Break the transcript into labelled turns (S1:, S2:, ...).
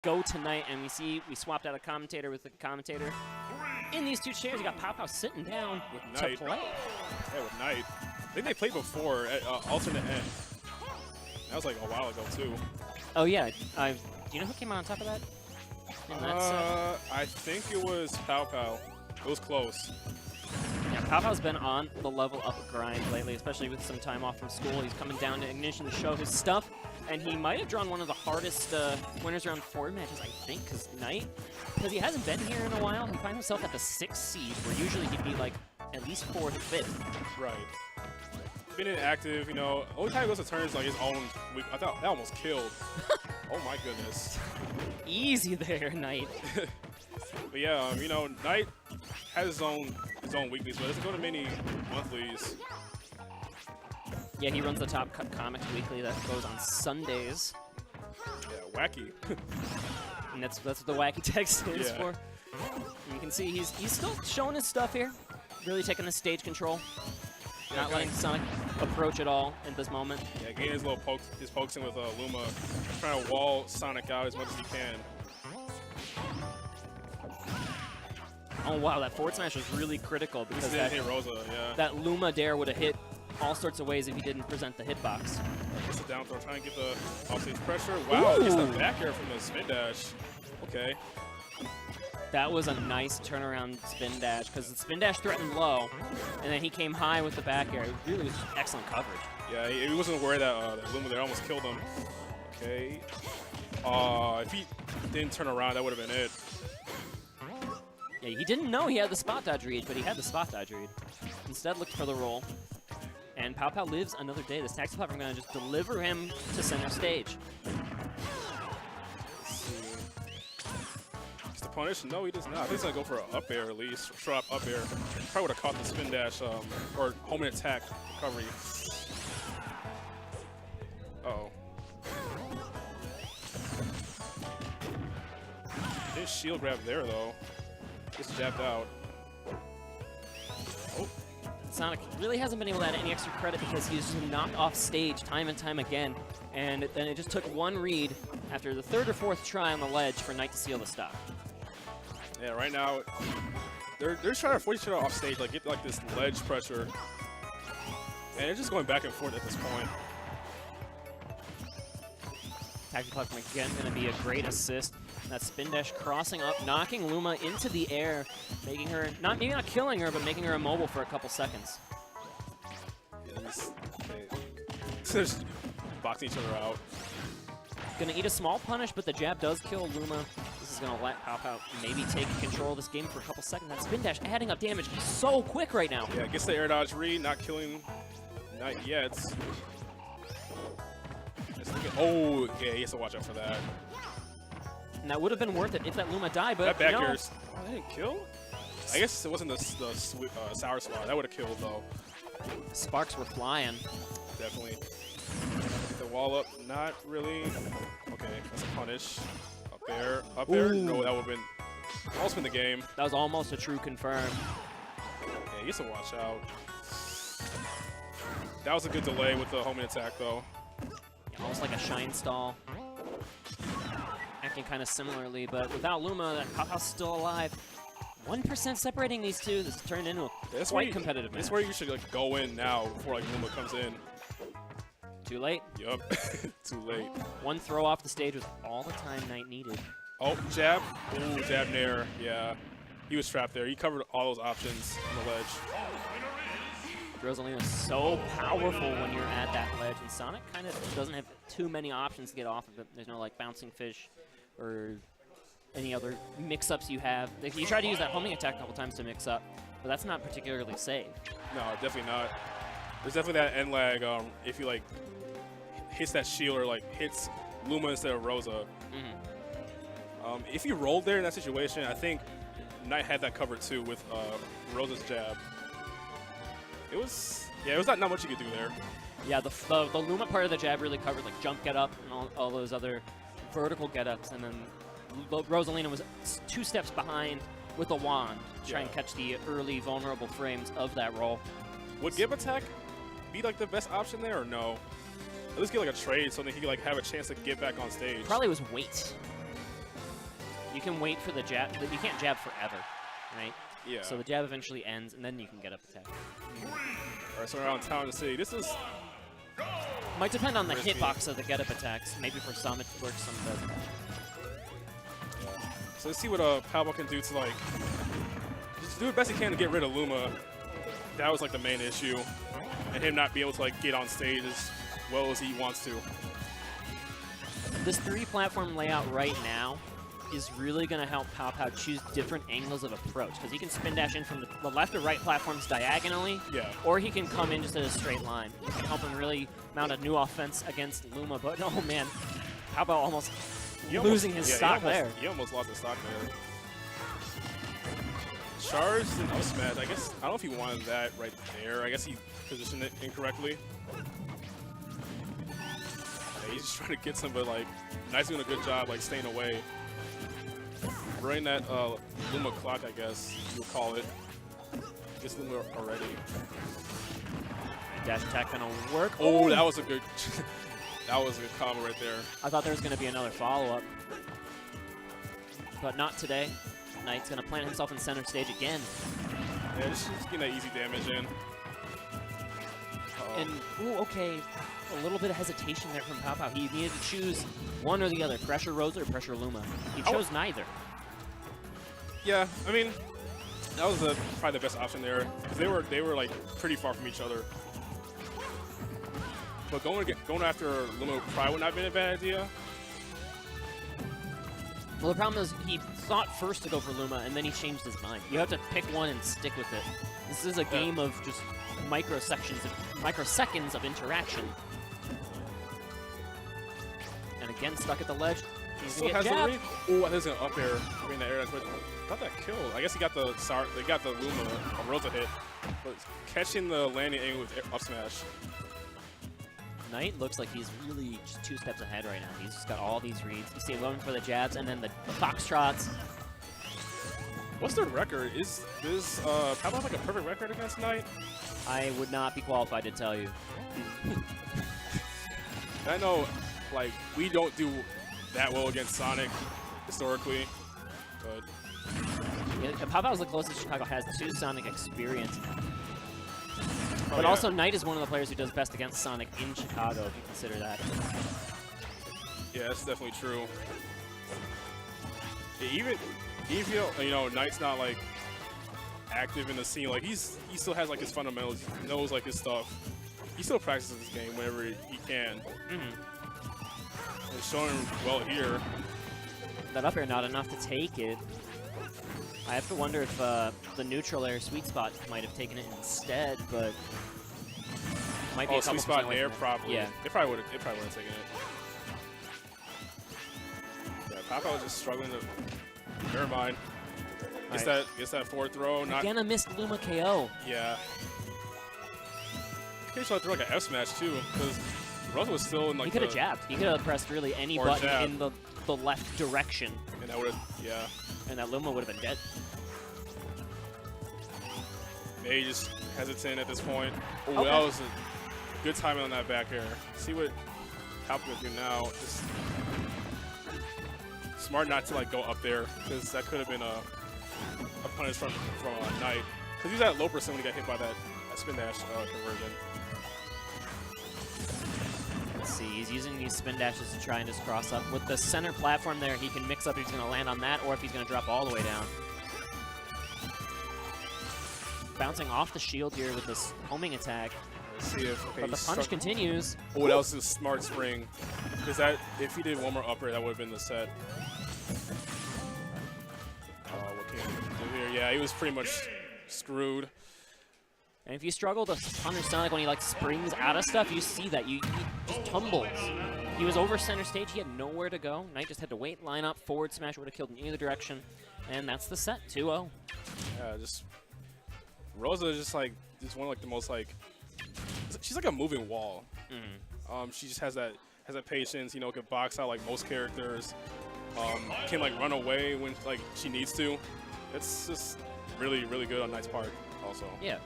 S1: go tonight, and we swapped out a commentator with a commentator. In these two chairs, you got PowPow sitting down to play.
S2: Yeah, with NiTe. I think they played before at alternate end. That was like a while ago too.
S1: Oh yeah, do you know who came out on top of that?
S2: I think it was PowPow. It was close.
S1: Yeah, PowPow's been on the level up grind lately, especially with some time off from school. He's coming down to Ignition to show his stuff, and he might have drawn one of the hardest winners round 4 matches, I think, because NiTe, because he hasn't been here in a while, he finds himself at the 6th seed, where usually he'd be like at least 4th, 5th.
S2: Right. Been inactive, you know. Only time he goes to turns like his own week. I thought that almost killed. Oh my goodness.
S1: Easy there, NiTe.
S2: But yeah, you know, NiTe has his own weeklies, but doesn't go to many monthlies.
S1: Yeah, he runs the Top Cut Comics Weekly that goes on Sundays.
S2: Yeah, Wacky.
S1: And that's what the Wacky tag stands for. And you can see he's still showing his stuff here, really taking the stage control, not letting Sonic approach at all at this moment.
S2: Yeah, getting his little pokes in with Luma, trying to wall Sonic out as much as he can.
S1: Oh wow, that forward smash was really critical because
S2: that hit Rosa, yeah.
S1: That Luma dare would have hit all sorts of ways if he didn't present the hitbox.
S2: Gets the down throw, trying to get the offstage pressure. Wow, gets the back air from the spin dash. Okay.
S1: That was a nice turnaround spin dash because the spin dash threatened low, and then he came high with the back air. It really was excellent coverage.
S2: Yeah, he wasn't aware that Luma there almost killed him. Okay. If he didn't turn around, that would have been it.
S1: Yeah, he didn't know he had the spot dodge read, but he had the spot dodge read. Instead, looked for the roll. And PowPow lives another day. This taxi platform going to just deliver him to center stage.
S2: Let's see. Does the punish? No, he does not. I think he's going to go for an up air at least. Drop up air. Probably would have caught the spin dash or home and attack recovery. Uh-oh. Didn't shield grab there, though. Just jabbed out. Oh.
S1: Sonic really hasn't been able to add any extra credit because he's just knocked off stage time and time again. And then it just took one read after the 3rd or 4th try on the ledge for NiTe to seal the stop.
S2: Yeah, right now, they're trying to force each other off stage, like get like this ledge pressure. And they're just going back and forth at this point.
S1: Taxi platform again going to be a great assist. That spin dash crossing up, knocking Luma into the air, making her, maybe not killing her, but making her immobile for a couple seconds.
S2: Just boxing each other out.
S1: Gonna eat a small punish, but the jab does kill Luma. This is gonna let PowPow maybe take control of this game for a couple seconds. That spin dash adding up damage so quick right now.
S2: Yeah, gets the air dodge read, not killing NiTe yet. Oh, yeah, he has to watch out for that.
S1: And that would have been worth it if that Luma died, but
S2: that back
S1: no.
S2: air's, oh, that didn't kill? I guess it wasn't the sour slot. That would have killed, though.
S1: Sparks were flying.
S2: Definitely. The wall up, not really. Okay, that's a punish. Up there, up there. No, that would have been almost been the game.
S1: That was almost a true confirm.
S2: Yeah, he has to watch out. That was a good delay with the homing attack, though.
S1: Yeah, almost like a shine stall. Acting kind of similarly, but without Luma, PowPow's still alive. 1% separating these two. This turned into a quite competitive match.
S2: That's where you should like go in now before like Luma comes in.
S1: Too late.
S2: Yup. Too late.
S1: One throw off the stage was all the time NiTe needed.
S2: Oh, jab. Ooh, jab nair. Yeah. He was trapped there. He covered all those options on the ledge.
S1: Rosalina is so powerful when you're at that ledge, and Sonic kind of doesn't have too many options to get off of it. There's no like bouncing fish or any other mix-ups you have. You try to use that homing attack a couple times to mix up, but that's not particularly safe.
S2: No, definitely not. There's definitely that end lag if you like hits that shield or like hits Luma instead of Rosa. If you rolled there in that situation, I think NiTe had that covered too with Rosa's jab. It was not much you could do there.
S1: Yeah, the Luma part of the jab really covered like jump get up and all those other vertical get ups, and then Rosalina was 2 steps behind with a wand to try and catch the early vulnerable frames of that roll.
S2: Would give attack be like the best option there or no? At least get like a trade so that he could like have a chance to get back on stage.
S1: Probably was weight. You can wait for the jab. You can't jab forever, right?
S2: Yeah.
S1: So the jab eventually ends, and then you can get up attack.
S2: All right, so around Town and City, this is
S1: Might depend on the
S2: risky.
S1: hitbox of the get up attacks. Maybe for some it works, some doesn't.
S2: So let's see what PowPow can do to like just do the best he can to get rid of Luma. That was like the main issue, and him not be able to like get on stage as well as he wants to.
S1: This 3-platform layout right now is really going to help PowPow choose different angles of approach, because he can spin dash in from the left or right platforms diagonally,
S2: Yeah.
S1: or he can come in just in a straight line. It can help him really mount a new offense against Luma, but oh man, PowPow almost losing his stock there.
S2: He almost lost his stock there. Charged and up smash. I guess I don't know if he wanted that right there. I guess he positioned it incorrectly. Yeah, he's just trying to get some, but like NiTe's doing a good job like staying away. Running that Luma clock, I guess you would call it. Gets Luma already.
S1: Dash attack gonna work.
S2: Oh, that was a good that was a good combo right there.
S1: I thought there was gonna be another follow-up, but not today. NiTe's gonna plant himself in center stage again.
S2: Yeah, just getting that easy damage in.
S1: And, ooh, okay, a little bit of hesitation there from PowPow. He needed to choose one or the other, pressure Rosa or pressure Luma. He chose neither.
S2: Yeah, I mean, that was probably the best option there, because they were like pretty far from each other. But going after Luma probably would not have been a bad idea.
S1: Well, the problem is he thought first to go for Luma, and then he changed his mind. You have to pick one and stick with it. This is a game of just microseconds of interaction. And again, stuck at the ledge. He's
S2: Still
S1: gonna
S2: has
S1: get
S2: the
S1: jabbed.
S2: read. Oh, I think it's up there in the air. But I thought that killed. I guess he got the Luma Rosa hit, but catching the landing angle with up smash.
S1: NiTe looks like he's really just 2 steps ahead right now. He's just got all these reads. You see him going for the jabs and then the foxtrots.
S2: What's their record? Is PowPow have like a perfect record against NiTe?
S1: I would not be qualified to tell you.
S2: I know, like, we don't do that well against Sonic historically, but
S1: Yeah, PowPow is the closest Chicago has to Sonic experience.
S2: Oh,
S1: But
S2: yeah.
S1: also, NiTe is one of the players who does best against Sonic in Chicago, if you consider that.
S2: Yeah, that's definitely true. Yeah, even if you know NiTe's not like active in the scene, like he still has like his fundamentals, he knows like his stuff. He still practices this game whenever he can.
S1: Mm-hmm.
S2: It's showing well here.
S1: That up air not enough to take it. I have to wonder if the neutral air sweet spot might have taken it instead, but might be a couple
S2: sweet spot
S1: away
S2: air
S1: from it.
S2: probably.
S1: Yeah.
S2: They probably would have taken it. Yeah, PowPow was just struggling to. Never mind. Gets that forward throw. Not
S1: Again, a missed Luma KO.
S2: yeah. He should have thrown like an F smash too, because Rosa was still in like.
S1: He could have jabbed. He could have pressed really any
S2: Or
S1: button
S2: jab.
S1: in the left direction,
S2: And that would have, yeah.
S1: and that Luma would have been dead.
S2: Maybe just hesitant at this point. Oh,
S1: Okay.
S2: that was a good timing on that back air. See what PowPow can do now. Just smart not to like go up there, because that could have been a punish from NiTe. Because he's at low percent when he got hit by that spin dash conversion.
S1: Let's see, he's using these spin dashes to try and just cross up. With the center platform there, he can mix up if he's going to land on that or if he's going to drop all the way down. Bouncing off the shield here with this homing attack.
S2: Let's see if
S1: But the punch continues.
S2: Oh, that was a smart spring. Because that, if he did one more upper, that would have been the set. What can he do here? Yeah, he was pretty much screwed.
S1: And if you struggle to punish Sonic when he like springs out of stuff, you see that. He just tumbles. He was over center stage. He had nowhere to go. NiTe just had to wait, line up, forward smash would have killed in either direction. And that's the set, 2-0.
S2: Yeah, just Rosa is just one of like the most like, she's like a moving wall. She just has that patience, you know, can box out like most characters. Can like run away when like she needs to. It's just really, really good on NiTe's part also.
S1: Yeah.
S2: Yeah.